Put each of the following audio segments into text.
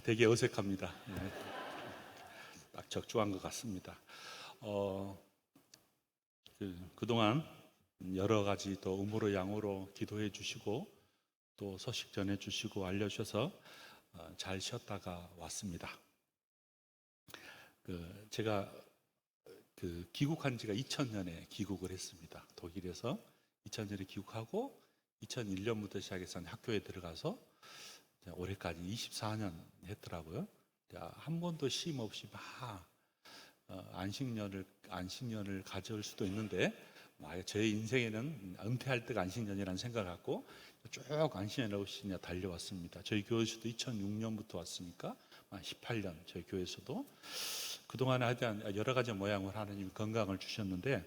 되게 어색합니다. 딱 적중한 것 같습니다. 그동안 여러 가지 또 음으로 양으로 기도해 주시고 또 소식 전해 주시고 알려주셔서 잘 쉬었다가 왔습니다. 제가 귀국한 지가 2000년에 귀국을 했습니다. 독일에서 2000년에 귀국하고 2001년부터 시작해서 학교에 들어가서 올해까지 24년 했더라고요. 한 번도 쉼 없이 막 안식년을 가져올 수도 있는데 제 인생에는 은퇴할 때가 안식년이라는 생각을 갖고 쭉 안식년 없이 달려왔습니다. 저희 교회에서도 2006년부터 왔으니까 18년 저희 교회에서도 그동안에 하여튼 여러 가지 모양으로 하나님이 건강을 주셨는데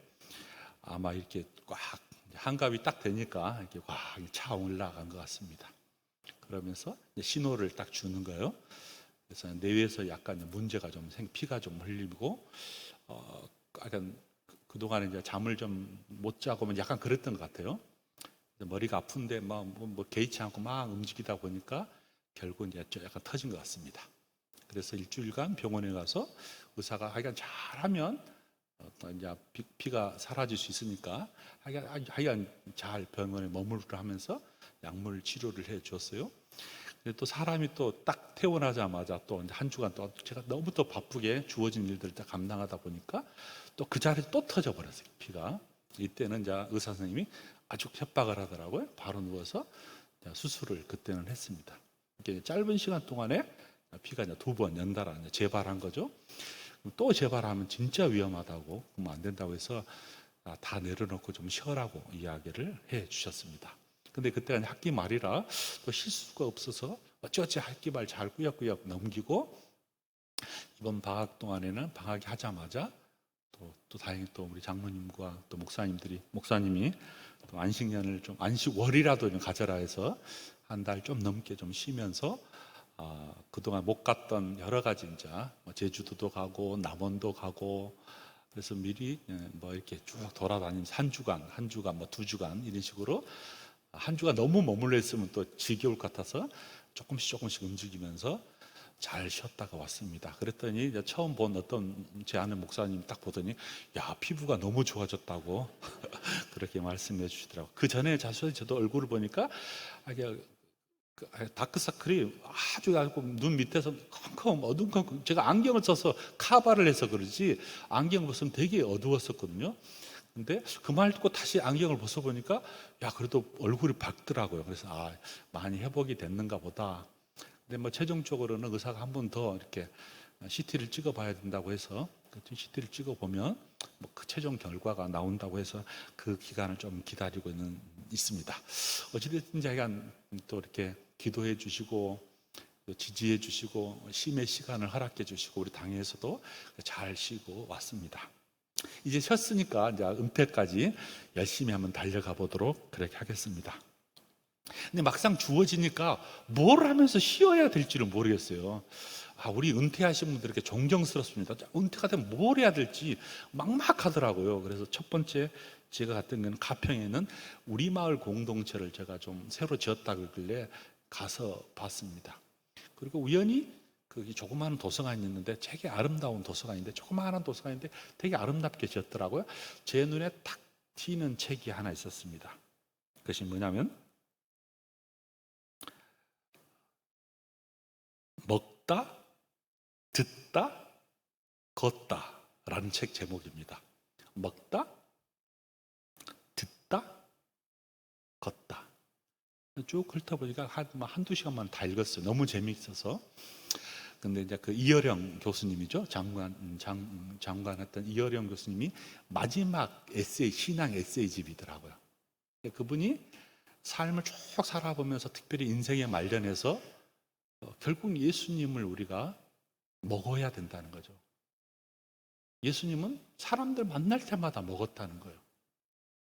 아마 이렇게 꽉 한갑이 딱 되니까 이렇게 꽉 차 올라간 것 같습니다. 그러면서 신호를 딱 주는 거예요. 그래서 뇌에서 약간 문제가 좀 피가 좀 흘리고 약간 그동안에 이제 잠을 좀 못 자고 약간 그랬던 것 같아요. 머리가 아픈데 뭐 개의치 않고 막 움직이다 보니까 결국 이제 약간 터진 것 같습니다. 그래서 일주일간 병원에 가서 의사가 하여간 잘하면 이제 피가 사라질 수 있으니까 하여간 잘 병원에 머무르라 하면서 약물 치료를 해 줬어요. 또 사람이 또 딱 퇴원하자마자 또 한 주간 또 제가 너무 또 바쁘게 주어진 일들을 다 감당하다 보니까 또 그 자리에서 또 터져 버렸어요, 피가. 이때는 이제 의사 선생님이 아주 협박을 하더라고요. 바로 누워서 수술을 그때는 했습니다. 이렇게 짧은 시간 동안에 피가 이제 2번 연달아 재발한 거죠. 또 재발하면 진짜 위험하다고, 그러면 안 된다고 해서 다 내려놓고 좀 쉬어라고 이야기를 해 주셨습니다. 근데 그때가 학기 말이라 또 쉴 수가 없어서 어찌어찌 학기 말 잘 꾸역꾸역 넘기고 이번 방학 동안에는 방학이 하자마자 또 다행히 또 우리 장모님과 또 목사님이 또 안식년을 좀 안식월이라도 좀 가져라 해서 한 달 좀 넘게 좀 쉬면서 그동안 못 갔던 여러 가지 이제 제주도도 가고 남원도 가고 그래서 미리 뭐 이렇게 쭉 돌아다니면서 한 주간 뭐 2주간 이런 식으로 한 주가 너무 머물러 있으면 또 지겨울 것 같아서 조금씩 움직이면서 잘 쉬었다가 왔습니다. 그랬더니 이제 처음 본 어떤 제 아는 목사님 딱 보더니 야, 피부가 너무 좋아졌다고 그렇게 말씀해 주시더라고요. 그 전에 저도 얼굴을 보니까 다크서클이 아주 얇고 눈 밑에서 컴컴 어두컴컴, 제가 안경을 써서 카바를 해서 그러지 안경을 벗으면 되게 어두웠었거든요. 근데 그 말 듣고 다시 안경을 벗어보니까 야, 그래도 얼굴이 밝더라고요. 그래서 많이 회복이 됐는가 보다. 근데 뭐 최종적으로는 의사가 한 번 더 이렇게 CT를 찍어봐야 된다고 해서 CT를 찍어보면 뭐 그 최종 결과가 나온다고 해서 그 기간을 좀 기다리고 있습니다. 어찌됐든 제가 또 이렇게 기도해 주시고 지지해 주시고 쉼의 시간을 허락해 주시고 우리 당에서도 잘 쉬고 왔습니다. 이제 쉬었으니까 이제 은퇴까지 열심히 한번 달려가 보도록 그렇게 하겠습니다. 근데 막상 주어지니까 뭘 하면서 쉬어야 될지를 모르겠어요. 우리 은퇴하신 분들 이렇게 존경스럽습니다. 은퇴가 되면 뭘 해야 될지 막막하더라고요. 그래서 첫 번째 제가 갔던 건 가평에는 우리 마을 공동체를 제가 좀 새로 지었다 그러길래 가서 봤습니다. 그리고 우연히 거기 조그마한 도서관이 있는데 되게 아름다운 도서관인데 조그마한 도서관인데 되게 아름답게 지었더라고요. 제 눈에 탁 튀는 책이 하나 있었습니다. 그것이 뭐냐면 먹다, 듣다, 걷다 라는 책 제목입니다. 먹다, 듣다, 걷다. 쭉 훑어보니까 한두 시간만 다 읽었어요. 너무 재미있어서. 근데 이제 그 이어령 교수님이죠. 장관했던 이어령 교수님이 마지막 에세이, 신앙 에세이집이더라고요. 그분이 삶을 쭉 살아보면서 특별히 인생의 말년에서 결국 예수님을 우리가 먹어야 된다는 거죠. 예수님은 사람들 만날 때마다 먹었다는 거예요.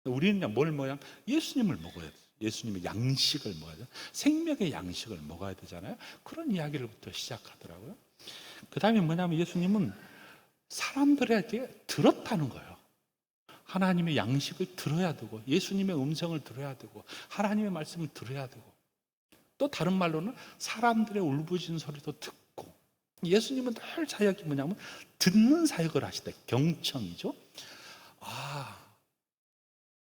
우리는 뭘 먹어야? 예수님을 먹어야 돼요. 예수님의 양식을 먹어야 돼요. 생명의 양식을 먹어야 되잖아요. 그런 이야기를부터 시작하더라고요. 그 다음에 뭐냐면 예수님은 사람들에게 들었다는 거예요. 하나님의 양식을 들어야 되고 예수님의 음성을 들어야 되고 하나님의 말씀을 들어야 되고 또 다른 말로는 사람들의 울부짖는 소리도 듣고 예수님은 늘 사역이 뭐냐면 듣는 사역을 하시다. 경청이죠.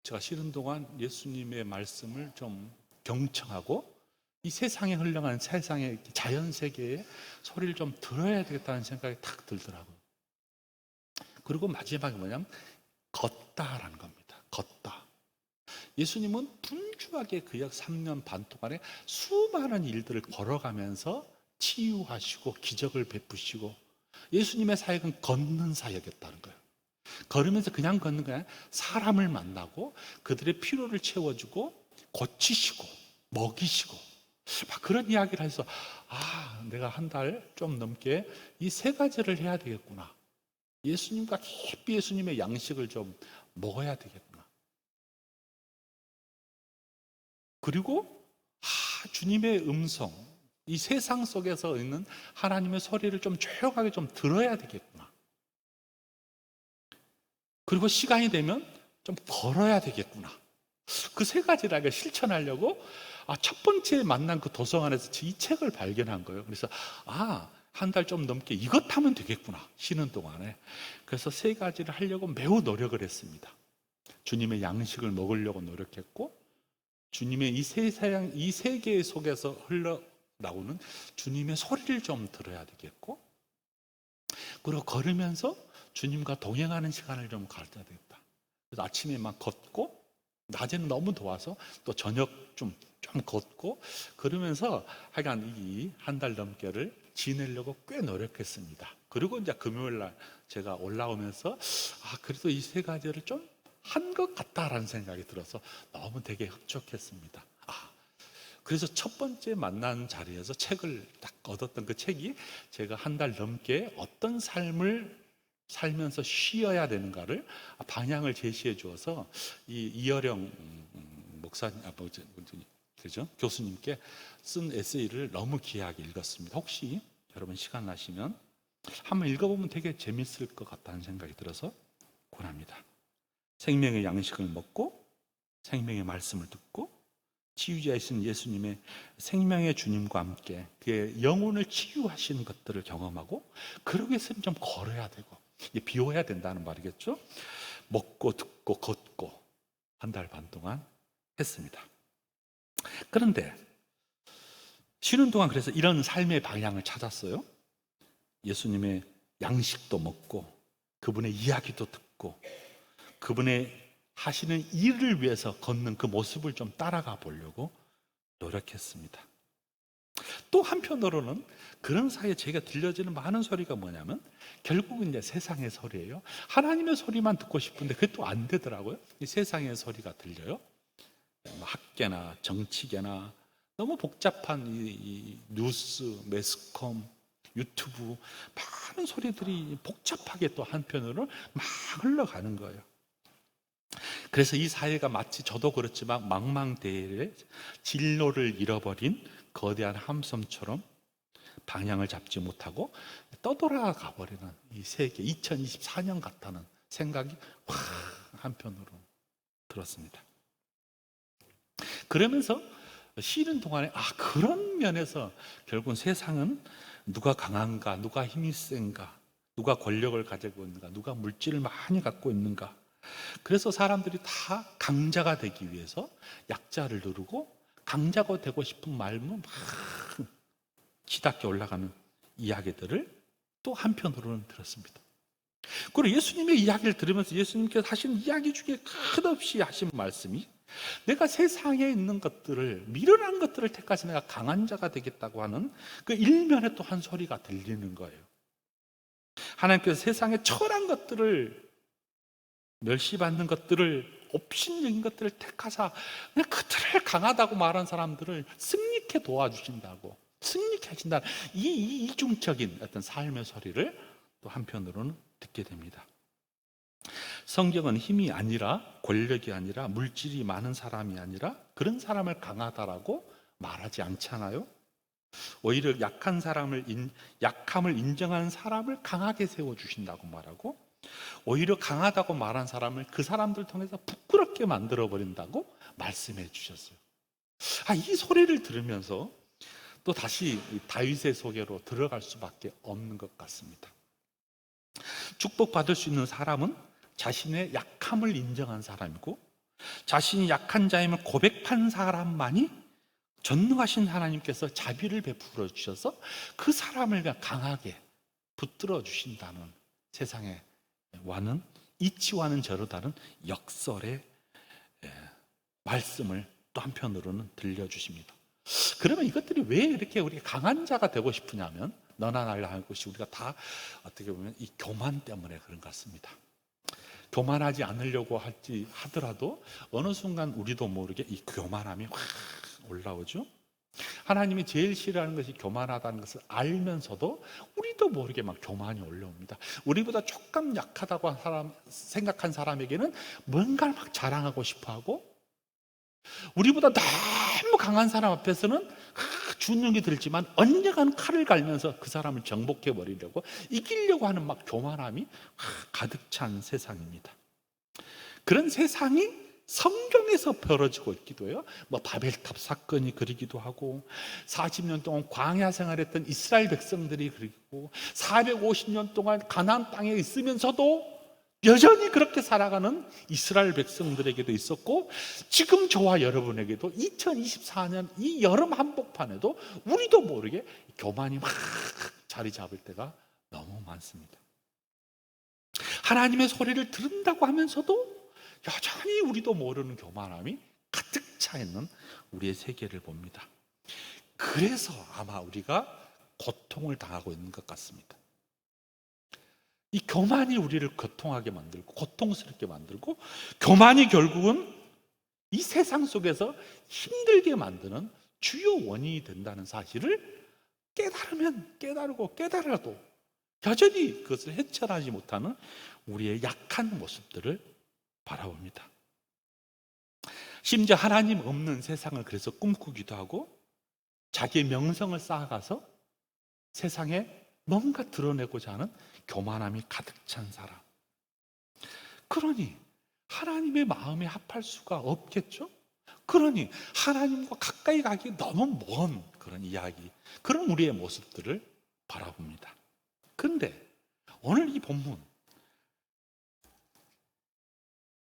제가 쉬는 동안 예수님의 말씀을 좀 경청하고 이 세상에 흘러가는 세상의 자연 세계의 소리를 좀 들어야 되겠다는 생각이 탁 들더라고요. 그리고 마지막에 뭐냐면 걷다라는 겁니다. 걷다. 예수님은 분주하게 그 약 3년 반 동안에 수많은 일들을 걸어가면서 치유하시고 기적을 베푸시고, 예수님의 사역은 걷는 사역이었다는 거예요. 걸으면서 그냥 걷는 게 아니라 사람을 만나고 그들의 필요를 채워주고 고치시고 먹이시고 막 그런 이야기를 해서 내가 한 달 좀 넘게 이 세 가지를 해야 되겠구나. 예수님과 깊이 예수님의 양식을 좀 먹어야 되겠구나. 그리고 주님의 음성, 이 세상 속에서 있는 하나님의 소리를 좀 조용하게 좀 들어야 되겠구나. 그리고 시간이 되면 좀 걸어야 되겠구나. 그 세 가지를 실천하려고 첫 번째 만난 그 도서관에서 이 책을 발견한 거예요. 그래서 한 달 좀 넘게 이것 하면 되겠구나, 쉬는 동안에. 그래서 세 가지를 하려고 매우 노력을 했습니다. 주님의 양식을 먹으려고 노력했고, 주님의 이 세계 속에서 흘러나오는 주님의 소리를 좀 들어야 되겠고, 그리고 걸으면서 주님과 동행하는 시간을 좀 가져야 되겠다. 그래서 아침에 막 걷고, 낮에는 너무 더워서 또 저녁 좀 걷고, 그러면서 하여간 이 한 달 넘게를 지내려고 꽤 노력했습니다. 그리고 이제 금요일 날 제가 올라오면서 그래도 이 세 가지를 좀 한 것 같다라는 생각이 들어서 너무 되게 흡족했습니다. 그래서 첫 번째 만난 자리에서 책을 딱 얻었던 그 책이 제가 한 달 넘게 어떤 삶을 살면서 쉬어야 되는가를 방향을 제시해 주어서 이 이어령 목사님, 그죠? 교수님께 쓴 에세이를 너무 귀하게 읽었습니다. 혹시 여러분 시간 나시면 한번 읽어보면 되게 재밌을 것 같다는 생각이 들어서 권합니다. 생명의 양식을 먹고 생명의 말씀을 듣고 치유자이신 예수님의 생명의 주님과 함께 그의 영혼을 치유하시는 것들을 경험하고, 그러기 위해서는 좀 걸어야 되고 비워야 된다는 말이겠죠. 먹고 듣고 걷고 한 달 반 동안 했습니다. 그런데 쉬는 동안 그래서 이런 삶의 방향을 찾았어요. 예수님의 양식도 먹고 그분의 이야기도 듣고 그분의 하시는 일을 위해서 걷는 그 모습을 좀 따라가 보려고 노력했습니다. 또 한편으로는 그런 사이에 제가 들려지는 많은 소리가 뭐냐면 결국은 이제 세상의 소리예요. 하나님의 소리만 듣고 싶은데 그게 또 안 되더라고요. 이 세상의 소리가 들려요. 학계나 정치계나 너무 복잡한 이 뉴스, 매스컴, 유튜브 많은 소리들이 복잡하게 또 한편으로 막 흘러가는 거예요. 그래서 이 사회가 마치 저도 그렇지만 망망대해의 진로를 잃어버린 거대한 함선처럼 방향을 잡지 못하고 떠돌아가 버리는 이 세계 2024년 같다는 생각이 한편으로 들었습니다. 그러면서 쉬는 동안에 그런 면에서 결국은 세상은 누가 강한가, 누가 힘이 센가, 누가 권력을 가지고 있는가, 누가 물질을 많이 갖고 있는가. 그래서 사람들이 다 강자가 되기 위해서 약자를 누르고 강자가 되고 싶은 마음은 막 치닫게 올라가는 이야기들을 또 한편으로는 들었습니다. 그리고 예수님의 이야기를 들으면서 예수님께서 하신 이야기 중에 끝없이 하신 말씀이 내가 세상에 있는 것들을, 미련한 것들을 택해서 내가 강한 자가 되겠다고 하는 그 일면에 또 한 소리가 들리는 거예요. 하나님께서 세상에 초라한 것들을, 멸시받는 것들을, 업신여긴 것들을 택하사 그냥 그들을 강하다고 말한 사람들을 승리케 도와주신다고, 승리케 하신다. 이 이중적인 어떤 삶의 소리를 또 한편으로는 듣게 됩니다. 성경은 힘이 아니라, 권력이 아니라, 물질이 많은 사람이 아니라 그런 사람을 강하다라고 말하지 않잖아요. 오히려 약함을 인정하는 사람을 강하게 세워주신다고 말하고, 오히려 강하다고 말한 사람을 그 사람들 통해서 부끄럽게 만들어버린다고 말씀해 주셨어요. 이 소리를 들으면서 또 다시 다윗의 소개로 들어갈 수밖에 없는 것 같습니다. 축복받을 수 있는 사람은 자신의 약함을 인정한 사람이고, 자신이 약한 자임을 고백한 사람만이 전능하신 하나님께서 자비를 베풀어 주셔서 그 사람을 강하게 붙들어 주신다는 세상에 와는 이치와는 저로 다른 역설의 말씀을 또 한편으로는 들려주십니다. 그러면 이것들이 왜 이렇게 우리가 강한 자가 되고 싶으냐면, 너나 나나 할 것이 우리가 다 어떻게 보면 이 교만 때문에 그런 것 같습니다. 교만하지 않으려고 하더라도 어느 순간 우리도 모르게 이 교만함이 확 올라오죠. 하나님이 제일 싫어하는 것이 교만하다는 것을 알면서도 우리도 모르게 막 교만이 올라옵니다. 우리보다 조금 약하다고 생각한 사람에게는 뭔가를 막 자랑하고 싶어하고, 우리보다 너무 강한 사람 앞에서는 주눅이 들지만 언젠가는 칼을 갈면서 그 사람을 정복해 버리려고, 이기려고 하는 막 교만함이 가득 찬 세상입니다. 그런 세상이 성경에서 벌어지고 있기도 해요. 바벨탑 사건이 그리기도 하고, 40년 동안 광야 생활했던 이스라엘 백성들이 그리고, 450년 동안 가나안 땅에 있으면서도 여전히 그렇게 살아가는 이스라엘 백성들에게도 있었고, 지금 저와 여러분에게도 2024년 이 여름 한복판에도 우리도 모르게 교만이 막 자리 잡을 때가 너무 많습니다. 하나님의 소리를 들은다고 하면서도 여전히 우리도 모르는 교만함이 가득 차 있는 우리의 세계를 봅니다. 그래서 아마 우리가 고통을 당하고 있는 것 같습니다. 이 교만이 우리를 고통하게 만들고 고통스럽게 만들고, 교만이 결국은 이 세상 속에서 힘들게 만드는 주요 원인이 된다는 사실을 깨달아도 여전히 그것을 헤쳐나지 못하는 우리의 약한 모습들을 바라봅니다. 심지어 하나님 없는 세상을 그래서 꿈꾸기도 하고, 자기의 명성을 쌓아가서 세상에 뭔가 드러내고자 하는 교만함이 가득 찬 사람. 그러니 하나님의 마음에 합할 수가 없겠죠? 그러니 하나님과 가까이 가기 너무 먼 그런 이야기, 그런 우리의 모습들을 바라봅니다. 그런데 오늘 이 본문,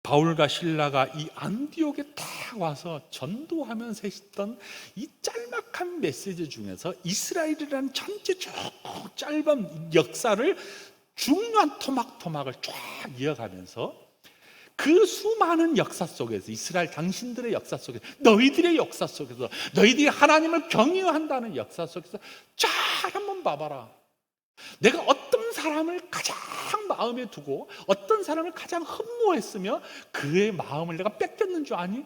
바울과 실라가 이 안디옥에 딱 와서 전도하면서 했던 이 짤막한 메시지 중에서 이스라엘이라는 전체 쭉 짧은 역사를 중요한 토막토막을 쫙 이어가면서, 그 수많은 역사 속에서, 이스라엘 당신들의 역사 속에서, 너희들의 역사 속에서, 너희들이 하나님을 경외한다는 역사 속에서 쫙 한번 봐봐라. 내가 어떤 사람을 가장 마음에 두고 어떤 사람을 가장 흠모했으며 그의 마음을 내가 뺏겼는 줄 아니?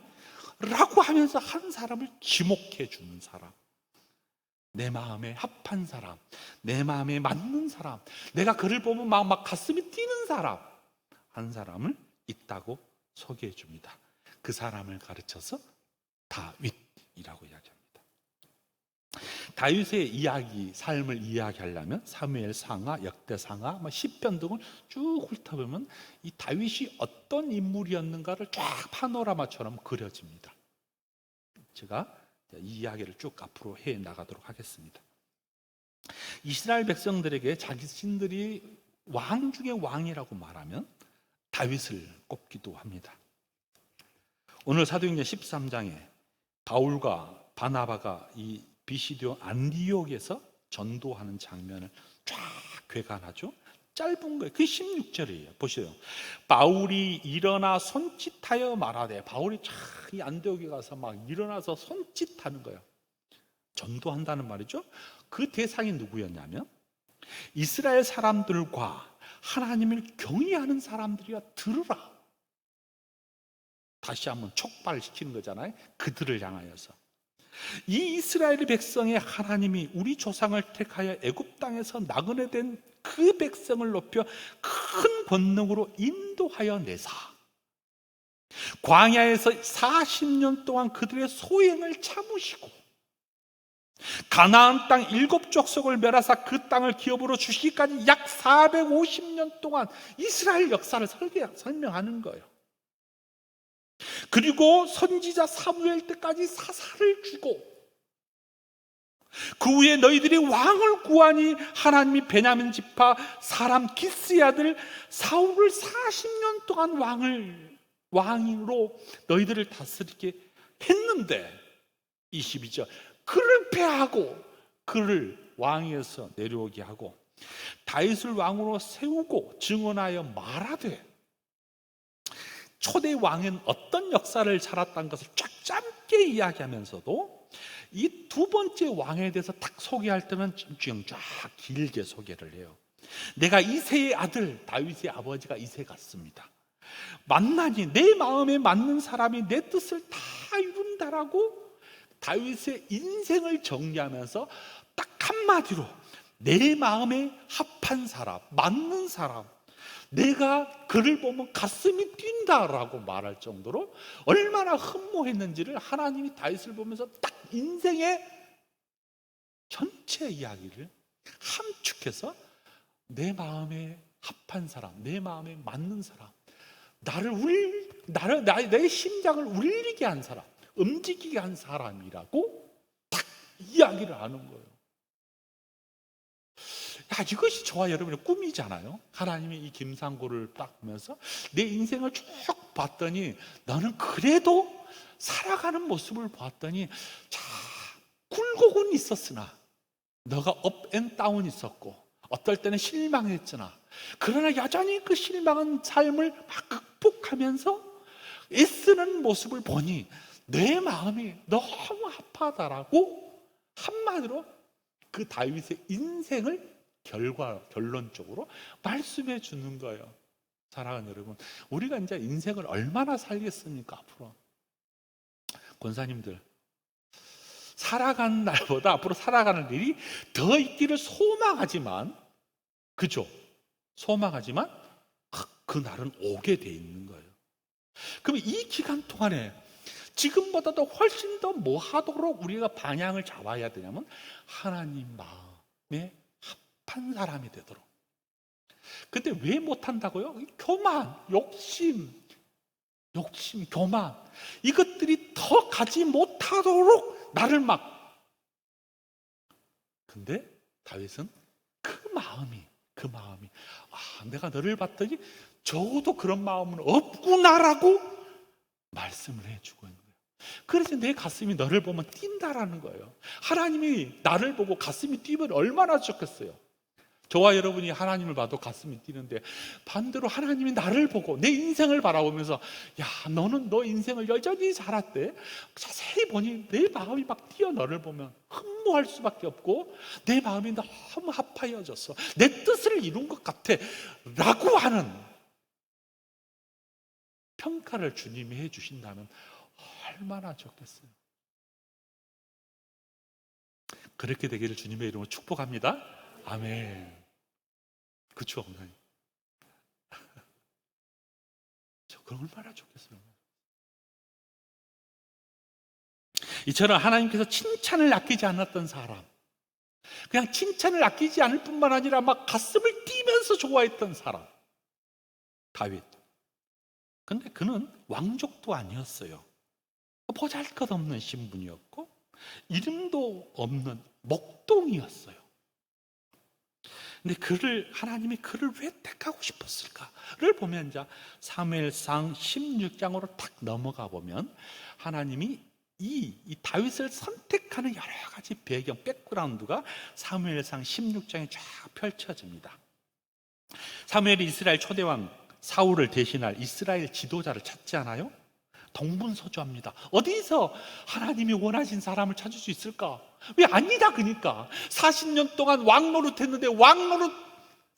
라고 하면서 한 사람을 지목해 주는 사람, 내 마음에 합한 사람, 내 마음에 맞는 사람, 내가 그를 보면 막 가슴이 뛰는 사람, 한 사람을 있다고 소개해 줍니다. 그 사람을 가르쳐서 다윗이라고 이야기합니다. 다윗의 이야기, 삶을 이야기하려면 사무엘 상하, 역대 상하, 시편 등을 쭉 훑어보면 이 다윗이 어떤 인물이었는가를 쫙 파노라마처럼 그려집니다. 제가 이 이야기를 쭉 앞으로 해 나가도록 하겠습니다. 이스라엘 백성들에게 자신들이 왕 중에 왕이라고 말하면 다윗을 꼽기도 합니다. 오늘 사도행전 13장에 바울과 바나바가 이 비시디온 안디옥에서 전도하는 장면을 쫙 괴간하죠. 짧은 거예요. 그게 16절이에요. 보세요. 바울이 일어나 손짓하여 말하되, 바울이 이 안디옥에 가서 막 일어나서 손짓하는 거예요. 전도한다는 말이죠. 그 대상이 누구였냐면 이스라엘 사람들과 하나님을 경외하는 사람들이야. 들으라. 다시 한번 촉발시키는 거잖아요. 그들을 향하여서. 이 이스라엘 백성의 하나님이 우리 조상을 택하여 애굽 땅에서 나그네 된 그 백성을 높여 큰 권능으로 인도하여 내사 광야에서 40년 동안 그들의 소행을 참으시고 가나안 땅 7족속을 멸하사 그 땅을 기업으로 주시기까지 약 450년 동안 이스라엘 역사를 설명하는 거예요. 그리고 선지자 사무엘 때까지 사사를 주고 그 후에 너희들이 왕을 구하니 하나님이 베냐민 지파 사람 기스의 아들 사울을 40년 동안 왕으로 너희들을 다스리게 했는데 22절 그를 패하고 그를 왕위에서 내려오게 하고 다윗을 왕으로 세우고 증언하여 말하되 초대 왕은 어떤 역사를 살았다는 것을 쫙 짧게 이야기하면서도 이 두 번째 왕에 대해서 딱 소개할 때는 쫙 길게 소개를 해요. 내가 이새의 아들 다윗의 아버지가 이새 같습니다. 만나니 내 마음에 맞는 사람이 내 뜻을 다 이룬다라고 다윗의 인생을 정리하면서 딱 한마디로 내 마음에 합한 사람, 맞는 사람, 내가 그를 보면 가슴이 뛴다라고 말할 정도로 얼마나 흠모했는지를 하나님이 다윗을 보면서 딱 인생의 전체 이야기를 함축해서 내 마음에 합한 사람, 내 마음에 맞는 사람, 내 심장을 울리게 한 사람, 움직이게 한 사람이라고 딱 이야기를 하는 거예요. 이것이 저와 여러분의 꿈이잖아요. 하나님이 이 김상고를 딱 보면서 내 인생을 쭉 봤더니 너는 그래도 살아가는 모습을 봤더니 자, 굴곡은 있었으나 너가 업 앤 다운 있었고 어떨 때는 실망했잖아. 그러나 여전히 그 실망한 삶을 막 극복하면서 애쓰는 모습을 보니 내 마음이 너무 아파다라고 한마디로 그 다윗의 인생을 결론적으로 말씀해 주는 거예요. 사랑하는 여러분, 우리가 이제 인생을 얼마나 살겠습니까? 앞으로 권사님들 살아가는 날보다 앞으로 살아가는 일이 더 있기를 소망하지만, 그죠? 소망하지만 그 날은 오게 돼 있는 거예요. 그럼 이 기간 동안에 지금보다도 훨씬 더 뭐 하도록 우리가 방향을 잡아야 되냐면 하나님 마음에 합한 사람이 되도록. 근데 왜 못한다고요? 교만, 욕심, 교만, 이것들이 더 가지 못하도록 나를 막. 근데 다윗은 그 마음이 내가 너를 봤더니 적어도 그런 마음은 없구나라고 말씀을 해주고 있는 거예요. 그래서 내 가슴이 너를 보면 뛴다라는 거예요. 하나님이 나를 보고 가슴이 뛰면 얼마나 좋겠어요. 저와 여러분이 하나님을 봐도 가슴이 뛰는데 반대로 하나님이 나를 보고 내 인생을 바라보면서 야, 너는 너 인생을 여전히 살았대. 자세히 보니 내 마음이 막 뛰어 너를 보면 흠모할 수밖에 없고 내 마음이 너무 아파해졌어. 내 뜻을 이룬 것 같아 라고 하는 평가를 주님이 해주신다면 얼마나 좋겠어요. 그렇게 되기를 주님의 이름으로 축복합니다. 아멘. 그쵸? 저 그럼 얼마나 좋겠어요. 이처럼 하나님께서 칭찬을 아끼지 않았던 사람, 그냥 칭찬을 아끼지 않을 뿐만 아니라 막 가슴을 뛰면서 좋아했던 사람, 다윗. 근데 그는 왕족도 아니었어요. 보잘것없는 신분이었고 이름도 없는 목동이었어요. 근데 하나님이 그를 왜 택하고 싶었을까를 보면 이제 사무엘상 16장으로 딱 넘어가 보면 하나님이 이 다윗을 선택하는 여러 가지 배경, 백그라운드가 사무엘상 16장에 쫙 펼쳐집니다. 사무엘이 이스라엘 초대왕 사울을 대신할 이스라엘 지도자를 찾지 않아요? 동분서주합니다. 어디서 하나님이 원하신 사람을 찾을 수 있을까? 왜 아니다 그러니까 40년 동안 왕노릇 했는데 왕노릇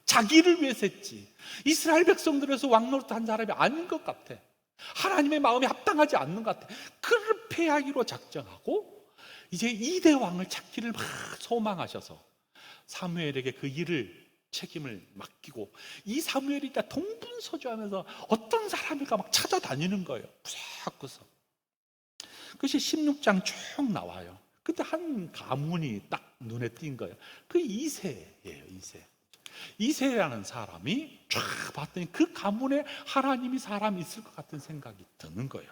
자기를 위해서 했지. 이스라엘 백성들에서 왕노릇 한 사람이 아닌 것 같아. 하나님의 마음에 합당하지 않는 것 같아. 그를 패하기로 작정하고 이제 2대 왕을 찾기를 막 소망하셔서 사무엘에게 그 일을 책임을 맡기고 이 사무엘이 동분서주하면서 어떤 사람일까 막 찾아다니는 거예요. 구석구석. 그것이 16장 쭉 나와요. 근데 한 가문이 딱 눈에 띈 거예요. 그 이새예요. 이새라는 사람이 쫙 봤더니 그 가문에 하나님이 사람이 있을 것 같은 생각이 드는 거예요.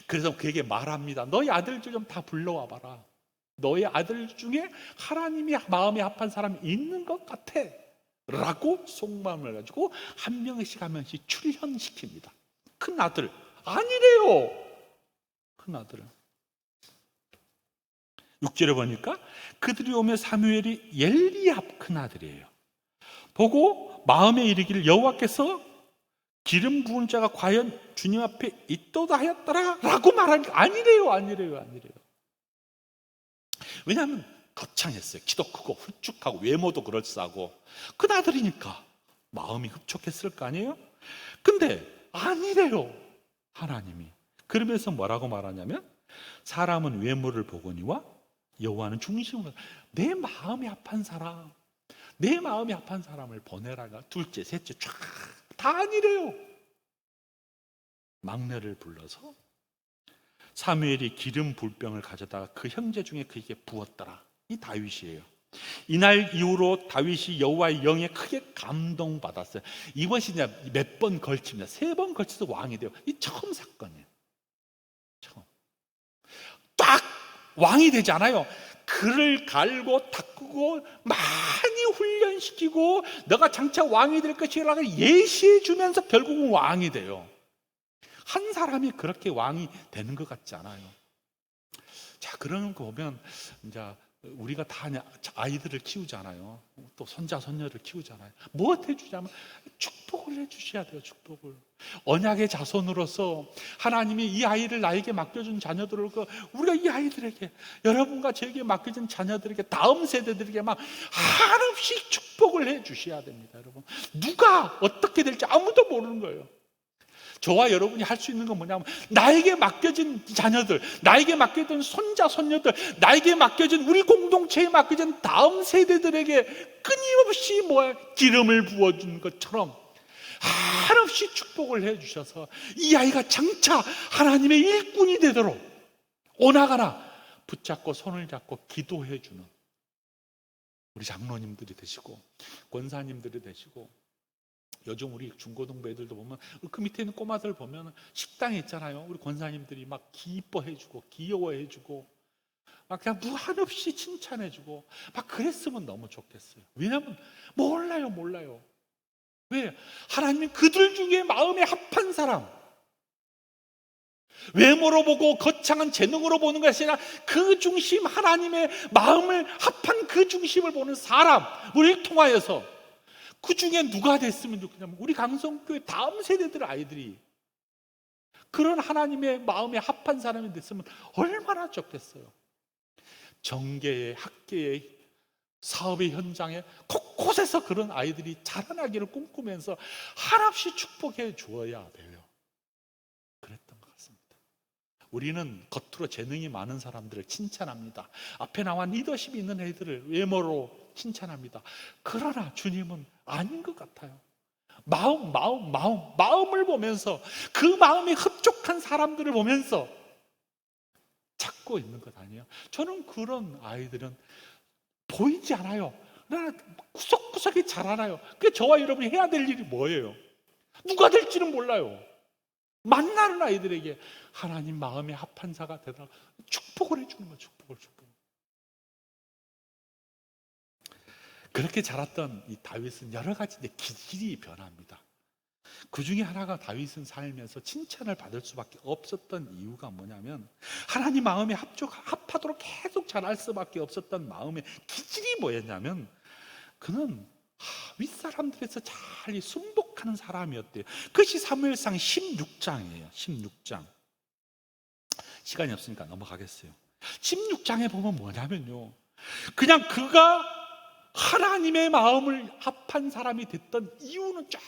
그래서 그에게 말합니다. 너희 아들들 좀 다 불러와 봐라. 너의 아들 중에 하나님이 마음에 합한 사람이 있는 것 같아 라고 속마음을 가지고 한 명씩 한 명씩 출현시킵니다. 큰 아들 아니래요. 큰 아들은 6절에 보니까 그들이 오면 사무엘이 엘리압 큰 아들이에요. 보고 마음에 이르기를 여호와께서 기름 부은 자가 과연 주님 앞에 있도다 하였더라 라고 말하니까 아니래요. 왜냐하면 거창했어요. 키도 크고 훌쭉하고 외모도 그럴싸하고 큰 아들이니까 마음이 흡족했을 거 아니에요? 근데 아니래요, 하나님이. 그러면서 뭐라고 말하냐면 사람은 외모를 보거니와 여호와는 중심으로. 내 마음이 합한 사람을 보내라가 둘째, 셋째 쫙 다 아니래요. 막내를 불러서 사무엘이 기름 불병을 가져다가 그 형제 중에 그에게 부었더라. 이 다윗이에요. 이날 이후로 다윗이 여호와의 영에 크게 감동받았어요. 이것이 몇 번 걸칩니다. 3번 걸쳐서 왕이 돼요. 이 처음 사건이에요. 처음. 딱 왕이 되잖아요. 그를 갈고 닦고 많이 훈련시키고 너가 장차 왕이 될 것이라고 예시해 주면서 결국은 왕이 돼요. 한 사람이 그렇게 왕이 되는 것 같지 않아요. 자, 그런 거 보면 이제 우리가 다 아이들을 키우잖아요. 또 손자 손녀를 키우잖아요. 무엇 해주자면 축복을 해주셔야 돼요. 축복을. 언약의 자손으로서 하나님이 이 아이를 나에게 맡겨준 자녀들을 우리가 이 아이들에게, 여러분과 저에게 맡겨진 자녀들에게, 다음 세대들에게 막 한없이 축복을 해주셔야 됩니다. 여러분, 누가 어떻게 될지 아무도 모르는 거예요. 저와 여러분이 할 수 있는 건 뭐냐면 나에게 맡겨진 자녀들, 나에게 맡겨진 손자 손녀들, 나에게 맡겨진 우리 공동체에 맡겨진 다음 세대들에게 끊임없이 기름을 부어주는 것처럼 한없이 축복을 해주셔서 이 아이가 장차 하나님의 일꾼이 되도록 오나가나 붙잡고 손을 잡고 기도해주는 우리 장로님들이 되시고 권사님들이 되시고, 요즘 우리 중고등부 애들도 보면 그 밑에 있는 꼬마들 보면 식당에 있잖아요. 우리 권사님들이 막 기뻐해주고 귀여워해주고 막 그냥 무한없이 칭찬해주고 막 그랬으면 너무 좋겠어요. 왜냐하면 몰라요. 왜? 하나님이 그들 중에 마음에 합한 사람, 외모로 보고 거창한 재능으로 보는 것이 아니라 그 중심, 하나님의 마음을 합한 그 중심을 보는 사람을 통하여서 그 중에 누가 됐으면 좋겠냐면 우리 강성교회 다음 세대들 아이들이 그런 하나님의 마음에 합한 사람이 됐으면 얼마나 좋겠어요. 정계에, 학계에, 사업의 현장에 곳곳에서 그런 아이들이 자라나기를 꿈꾸면서 한없이 축복해 주어야 돼요. 그랬던 것 같습니다. 우리는 겉으로 재능이 많은 사람들을 칭찬합니다. 앞에 나와 리더십이 있는 애들을 외모로 칭찬합니다. 그러나 주님은 아닌 것 같아요. 마음을 보면서 그 마음이 흡족한 사람들을 보면서 찾고 있는 것 아니에요. 저는 그런 아이들은 보이지 않아요. 그러나 구석구석이 잘 알아요. 그게 저와 여러분이 해야 될 일이 뭐예요? 누가 될지는 몰라요. 만나는 아이들에게 하나님 마음에 합한 자가 되도록 축복을 해주는 거예요. 축복을. 그렇게 자랐던 이 다윗은 여러 가지 기질이 변합니다. 그 중에 하나가 다윗은 살면서 칭찬을 받을 수밖에 없었던 이유가 뭐냐면 하나님 마음에 합하도록 계속 자랄 수밖에 없었던 마음의 기질이 뭐였냐면 그는 윗사람들에서 잘 순복하는 사람이었대요. 그것이 사무엘상 16장이에요. 16장. 시간이 없으니까 넘어가겠어요. 16장에 보면 뭐냐면요, 그냥 그가 하나님의 마음을 합한 사람이 됐던 이유는 쫙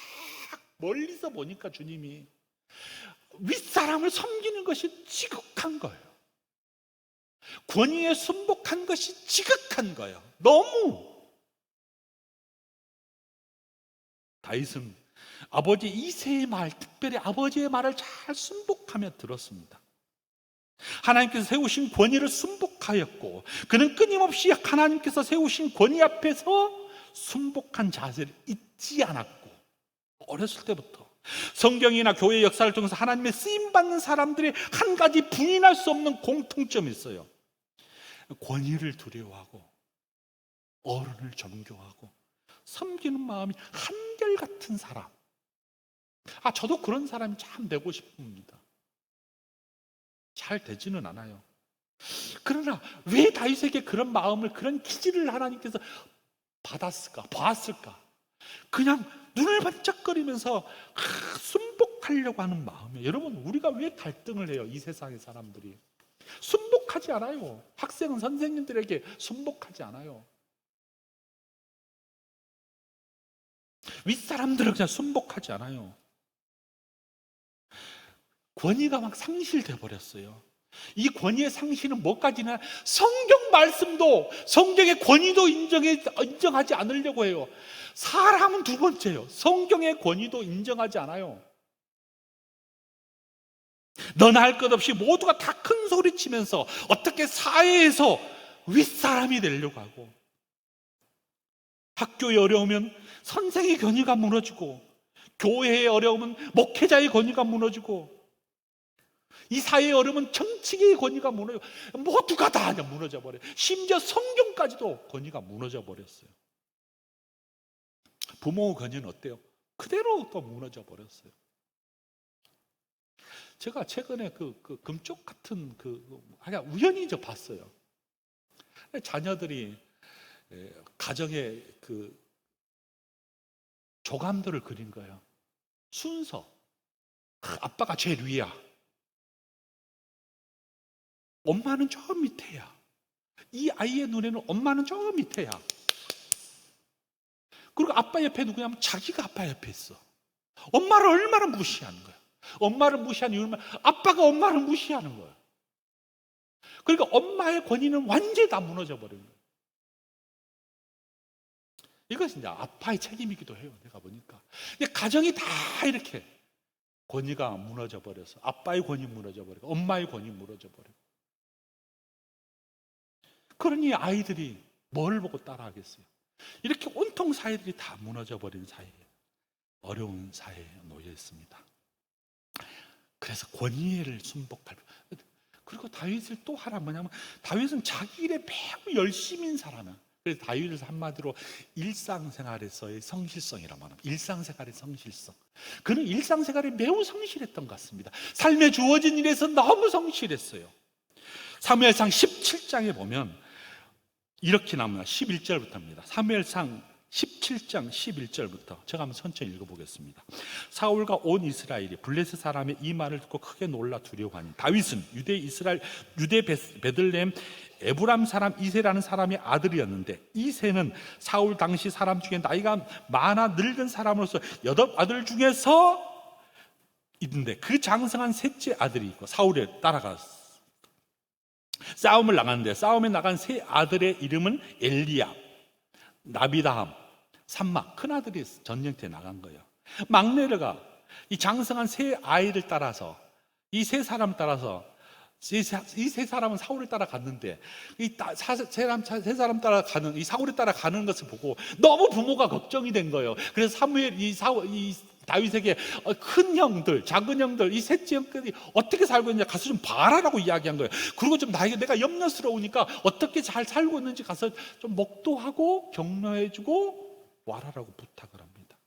멀리서 보니까 주님이 윗사람을 섬기는 것이 지극한 거예요. 권위에 순복한 것이 지극한 거예요. 너무. 다윗은 아버지 이새의 말, 특별히 아버지의 말을 잘 순복하며 들었습니다. 하나님께서 세우신 권위를 순복하였고 그는 끊임없이 하나님께서 세우신 권위 앞에서 순복한 자세를 잊지 않았고, 어렸을 때부터 성경이나 교회 역사를 통해서 하나님의 쓰임받는 사람들의 한 가지 부인할 수 없는 공통점이 있어요. 권위를 두려워하고 어른을 존경하고 섬기는 마음이 한결같은 사람. 저도 그런 사람이 참 되고 싶습니다. 잘 되지는 않아요. 그러나 왜 다윗에게 그런 마음을, 그런 기질을 하나님께서 받았을까, 보았을까? 그냥 눈을 반짝거리면서 순복하려고 하는 마음이에요. 여러분, 우리가 왜 갈등을 해요? 이 세상의 사람들이 순복하지 않아요. 학생은 선생님들에게 순복하지 않아요. 윗사람들은 그냥 순복하지 않아요. 권위가 막 상실돼 버렸어요. 이 권위의 상실은 뭐까지나 성경 말씀도, 성경의 권위도 인정하지 않으려고 해요. 사람은 두 번째요. 성경의 권위도 인정하지 않아요. 너나 할 것 없이 모두가 다 큰 소리 치면서 어떻게 사회에서 윗사람이 되려고 하고, 학교에 어려우면 선생의 권위가 무너지고, 교회에 어려우면 목회자의 권위가 무너지고, 이 사회에 어려우면 정치계의 권위가 무너져, 모두가 다 무너져 버려요. 심지어 성경까지도 권위가 무너져 버렸어요. 부모의 권위는 어때요? 그대로 또 무너져 버렸어요. 제가 최근에 그 금쪽 같은 그냥 우연히 봤어요. 자녀들이 가정에 그 조감도를 그린 거예요. 순서. 아빠가 제일 위야. 엄마는 저 밑에야. 이 아이의 눈에는 엄마는 저 밑에야. 그리고 아빠 옆에 누구냐면 자기가 아빠 옆에 있어. 엄마를 얼마나 무시하는 거야. 엄마를 무시하는 이유는 아빠가 엄마를 무시하는 거야. 그러니까 엄마의 권위는 완전히 다 무너져 버린 거예요. 이것은 이제 아빠의 책임이기도 해요. 내가 보니까 가정이 다 이렇게 권위가 무너져 버려서 아빠의 권위 무너져 버리고 엄마의 권위 무너져 버리고, 그러니 아이들이 뭘 보고 따라하겠어요? 이렇게 온통 사회들이 다 무너져 버린 사회에, 어려운 사회에 놓여 있습니다. 그래서 권위를 순복할. 그리고 다윗을 또 하나 뭐냐면, 다윗은 자기 일에 매우 열심인 사람이야. 그래서 다윗을 한마디로 일상생활에서의 성실성이라고 말합니다. 일상생활의 성실성. 그는 일상생활에 매우 성실했던 것 같습니다. 삶에 주어진 일에서 너무 성실했어요. 사무엘상 17장에 보면 이렇게 나옵니다. 11절부터입니다. 사무엘상 17장 11절부터 제가 한번 천천히 읽어보겠습니다. 사울과 온 이스라엘이 블레셋 사람의 이 말을 듣고 크게 놀라 두려워하니, 다윗은 유대 베들레헴 에브람 사람 이새라는 사람의 아들이었는데, 이새는 사울 당시 사람 중에 나이가 많아 늙은 사람으로서 8 아들 중에서 있는데, 그 장성한 셋째 아들이 있고 사울에 따라갔어. 싸움을 나갔는데 싸움에 나간 세 아들의 이름은 엘리압, 나비다함, 삼마. 큰아들이 전쟁터에 나간 거예요. 막내가 이 장성한 세 아이를 따라서, 이 세 사람 따라서, 이 세 사람은 사울을 따라갔는데, 이 세 사람 따라가는, 이 사울을 따라가는 것을 보고 너무 부모가 걱정이 된 거예요. 그래서 이 다윗에게 큰 형들, 작은 형들, 이 셋째 형들이 어떻게 살고 있는지 가서 좀 봐라라고 이야기한 거예요. 그리고 좀 내가 염려스러우니까 어떻게 잘 살고 있는지 가서 좀 목도하고 격려해주고 와라라고 부탁을 합니다.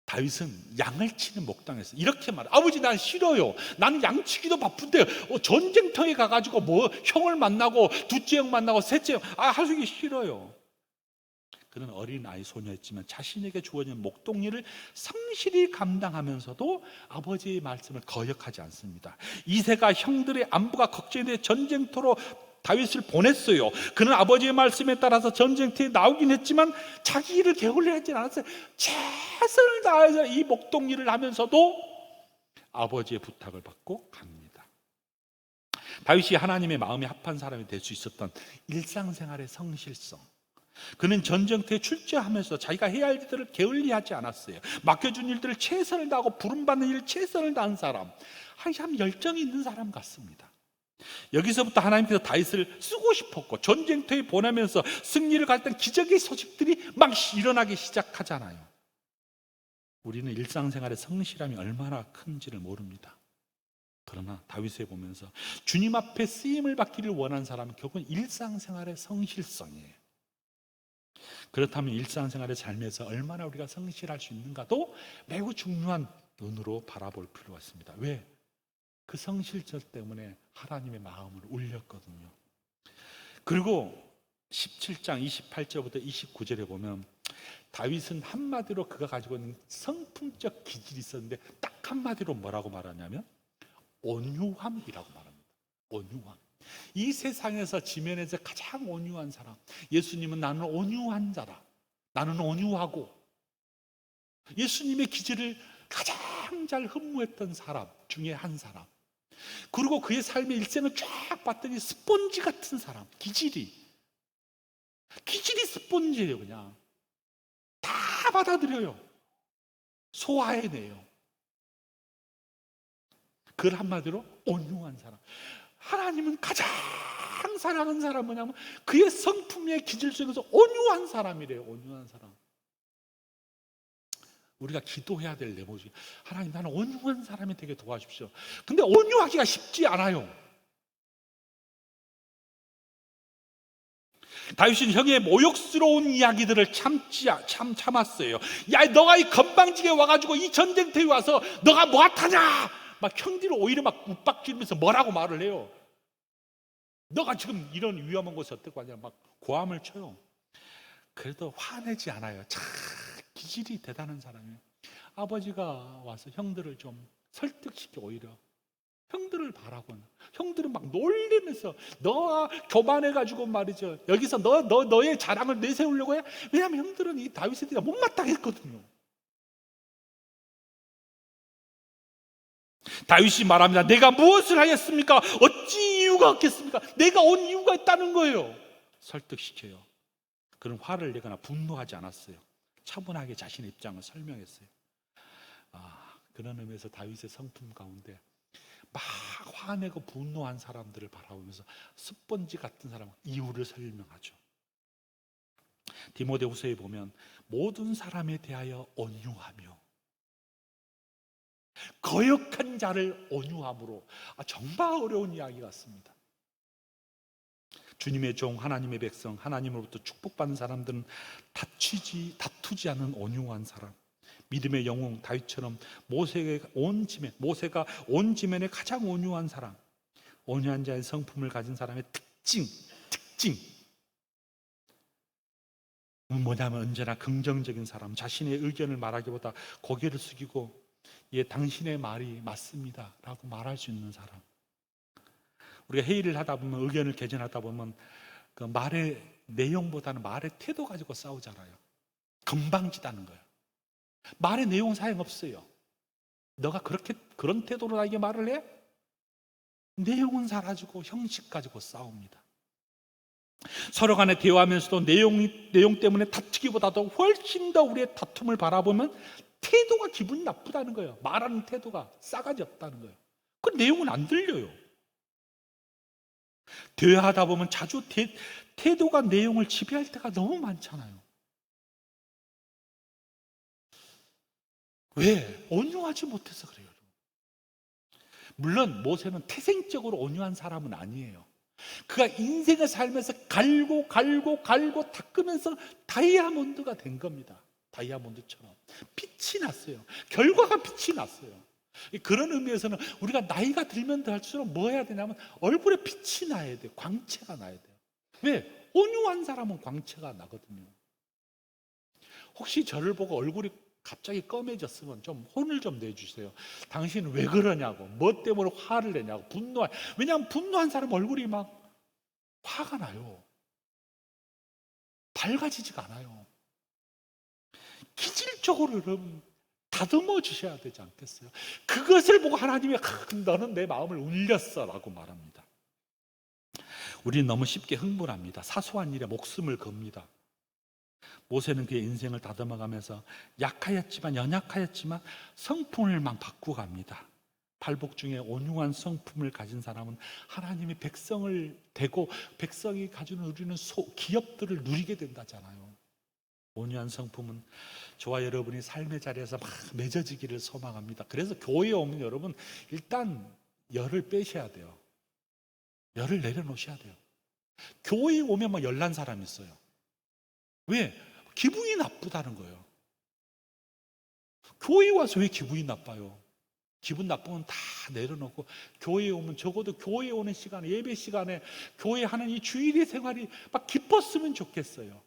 다윗은 양을 치는 목당에서 이렇게 말해요. 아버지, 난 싫어요. 나는 양치기도 바쁜데 전쟁터에 가가지고 뭐 형을 만나고 둘째 형 만나고 셋째 형 하기 싫어요. 그는 어린아이 소녀였지만 자신에게 주어진 목동일을 성실히 감당하면서도 아버지의 말씀을 거역하지 않습니다. 이새가 형들의 안부가 걱정이 돼 전쟁터로 다윗을 보냈어요. 그는 아버지의 말씀에 따라서 전쟁터에 나오긴 했지만 자기 일을 게을리하지 않았어요. 최선을 다해서 이 목동일을 하면서도 아버지의 부탁을 받고 갑니다. 다윗이 하나님의 마음에 합한 사람이 될 수 있었던 일상생활의 성실성. 그는 전쟁터에 출제하면서 자기가 해야 할 일들을 게을리하지 않았어요. 맡겨준 일들을 최선을 다하고 부름받는 일을 최선을 다한 사람, 참 열정이 있는 사람 같습니다. 여기서부터 하나님께서 다윗을 쓰고 싶었고, 전쟁터에 보내면서 승리를 갈던 기적의 소식들이 막 일어나기 시작하잖아요. 우리는 일상생활의 성실함이 얼마나 큰지를 모릅니다. 그러나 다윗에 보면서 주님 앞에 쓰임을 받기를 원하는 사람은 결국은 일상생활의 성실성이에요. 그렇다면 일상생활의 삶에서 얼마나 우리가 성실할 수 있는가도 매우 중요한 눈으로 바라볼 필요가 있습니다. 왜? 그 성실절 때문에 하나님의 마음을 울렸거든요. 그리고 17장 28절부터 29절에 보면 다윗은 한마디로 그가 가지고 있는 성품적 기질이 있었는데 딱 한마디로 뭐라고 말하냐면 온유함이라고 말합니다. 온유함. 이 세상에서 지면에서 가장 온유한 사람, 예수님은 나는 온유한 자다, 나는 온유하고, 예수님의 기질을 가장 잘 흠모했던 사람 중에 한 사람, 그리고 그의 삶의 일생을 쫙 봤더니 스폰지 같은 사람, 기질이 스폰지예요. 그냥 다 받아들여요. 소화해내요. 그걸 한마디로 온유한 사람. 하나님은 가장 사랑하는 사람은 뭐냐면 그의 성품의 기질 속에서 온유한 사람이래요. 온유한 사람. 우리가 기도해야 될 내모 중에 하나님, 나는 온유한 사람이 되게 도와주십시오. 근데 온유하기가 쉽지 않아요. 다윗은 형의 모욕스러운 이야기들을 참았어요. 야, 너가 이 건방지게 와가지고 이 전쟁터에 와서 너가 뭐하타냐, 막 형들을 오히려 막 윽박지르면서 뭐라고 말을 해요. 너가 지금 이런 위험한 곳에 어떻게 하냐, 막 고함을 쳐요. 그래도 화내지 않아요. 참 기질이 대단한 사람이에요. 아버지가 와서 형들을 좀 설득시켜, 오히려 형들을 바라고는, 형들은 막 놀리면서 너 교만해가지고 말이죠, 여기서 너의 자랑을 내세우려고 해. 왜냐하면 형들은 이 다윗에 대해 못마땅했거든요. 다윗이 말합니다. 내가 무엇을 하였습니까? 어찌 이유가 없겠습니까? 내가 온 이유가 있다는 거예요. 설득시켜요. 그런 화를 내거나 분노하지 않았어요. 차분하게 자신의 입장을 설명했어요. 그런 의미에서 다윗의 성품 가운데 막 화내고 분노한 사람들을 바라보면서 스펀지 같은 사람, 이유를 설명하죠. 디모데후서에 보면 모든 사람에 대하여 온유하며 거역한 자를 온유함으로, 정말 어려운 이야기 같습니다. 주님의 종, 하나님의 백성, 하나님으로부터 축복받는 사람들은 다투지 않은 온유한 사람, 믿음의 영웅 다윗처럼 모세가 온 지면에 가장 온유한 사람, 온유한 자의 성품을 가진 사람의 특징 뭐냐면 언제나 긍정적인 사람, 자신의 의견을 말하기보다 고개를 숙이고 예, 당신의 말이 맞습니다 라고 말할 수 있는 사람. 우리가 회의를 하다 보면, 의견을 개진하다 보면 그 말의 내용보다는 말의 태도 가지고 싸우잖아요. 건방지다는 거예요. 말의 내용 사용없어요. 너가 그런 태도로 나에게 말을 해? 내용은 사라지고 형식 가지고 싸웁니다. 서로 간에 대화하면서도 내용 때문에 다투기보다도 훨씬 더 우리의 다툼을 바라보면 태도가 기분이 나쁘다는 거예요. 말하는 태도가 싸가지 없다는 거예요. 그 내용은 안 들려요. 대화하다 보면 자주 태도가 내용을 지배할 때가 너무 많잖아요. 왜? 온유하지 못해서 그래요. 물론 모세는 태생적으로 온유한 사람은 아니에요. 그가 인생을 살면서 갈고 닦으면서 다이아몬드가 된 겁니다. 다이아몬드처럼 빛이 났어요. 결과가 빛이 났어요. 그런 의미에서는 우리가 나이가 들면 들수록 뭐 해야 되냐면 얼굴에 빛이 나야 돼요. 광채가 나야 돼요. 왜? 온유한 사람은 광채가 나거든요. 혹시 저를 보고 얼굴이 갑자기 검해졌으면 좀 혼을 좀 내주세요. 당신은 왜 그러냐고, 뭐 때문에 화를 내냐고, 왜냐하면 분노한 사람 얼굴이 막 화가 나요. 밝아지지가 않아요. 기질적으로 여러분 다듬어 주셔야 되지 않겠어요? 그것을 보고 하나님이 너는 내 마음을 울렸어 라고 말합니다. 우리는 너무 쉽게 흥분합니다. 사소한 일에 목숨을 겁니다. 모세는 그의 인생을 다듬어가면서 연약하였지만 성품을 막 바꾸갑니다. 팔복 중에 온유한 성품을 가진 사람은 하나님의 백성을 대고 백성이 가지고 누리는 기업들을 누리게 된다잖아요. 온유한 성품은 저와 여러분이 삶의 자리에서 막 맺어지기를 소망합니다. 그래서 교회에 오면 여러분 일단 열을 빼셔야 돼요. 열을 내려놓으셔야 돼요. 교회에 오면 막 열난 사람이 있어요. 왜? 기분이 나쁘다는 거예요. 교회에 와서 왜 기분이 나빠요? 기분 나쁘면 다 내려놓고 교회에 오면 적어도 교회에 오는 시간에, 예배 시간에 교회 하는 이 주일의 생활이 막 기뻤으면 좋겠어요.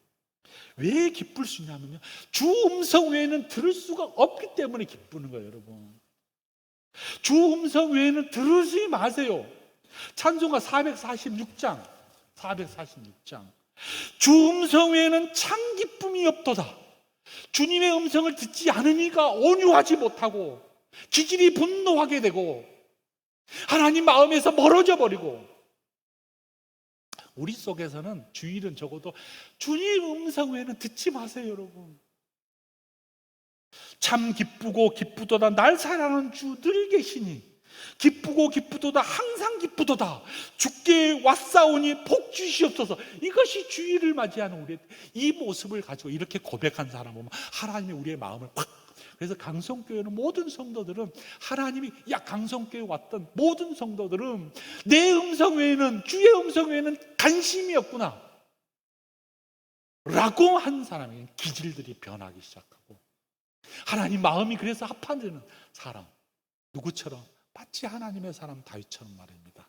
왜 기쁠 수 있냐면요, 주 음성 외에는 들을 수가 없기 때문에 기쁘는 거예요. 여러분, 주 음성 외에는 들으지 마세요. 찬송가 446장 주 음성 외에는 참 기쁨이 없도다. 주님의 음성을 듣지 않으니까 온유하지 못하고 기질이 분노하게 되고 하나님 마음에서 멀어져 버리고, 우리 속에서는 주일은 적어도 주님 음성 외에는 듣지 마세요. 여러분, 참 기쁘고 기쁘도다 날 사랑하는 주 늘 계시니 기쁘고 기쁘도다 항상 기쁘도다 주께 왔사오니 복 주시옵소서. 이것이 주일을 맞이하는 우리의 이 모습을 가지고 이렇게 고백한 사람 보면 하나님이 우리의 마음을 확. 그래서 강성교회는 모든 성도들은 하나님이, 강성교회 왔던 모든 성도들은 내 음성 외에는, 주의 음성 외에는 관심이 없구나 라고 한 사람에게 기질들이 변하기 시작하고, 하나님 마음이 그래서 합한되는 사람, 누구처럼? 마치 하나님의 사람 다윗처럼 말입니다.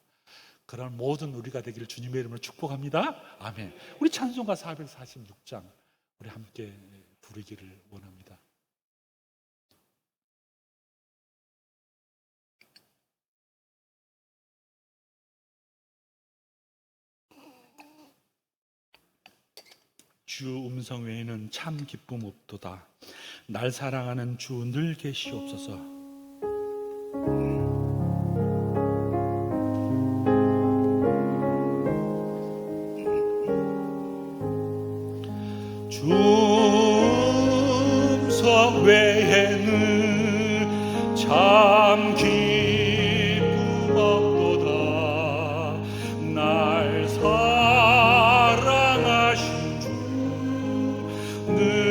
그런 모든 우리가 되기를 주님의 이름으로 축복합니다. 아멘. 우리 찬송가 446장 우리 함께 부르기를 원합니다. 주 음성 외에는 참 기쁨 없도다. 날 사랑하는 주 늘 계시옵소서. 주 음성 외에는 참 기쁨 없도다. 날 사랑하신 주 늘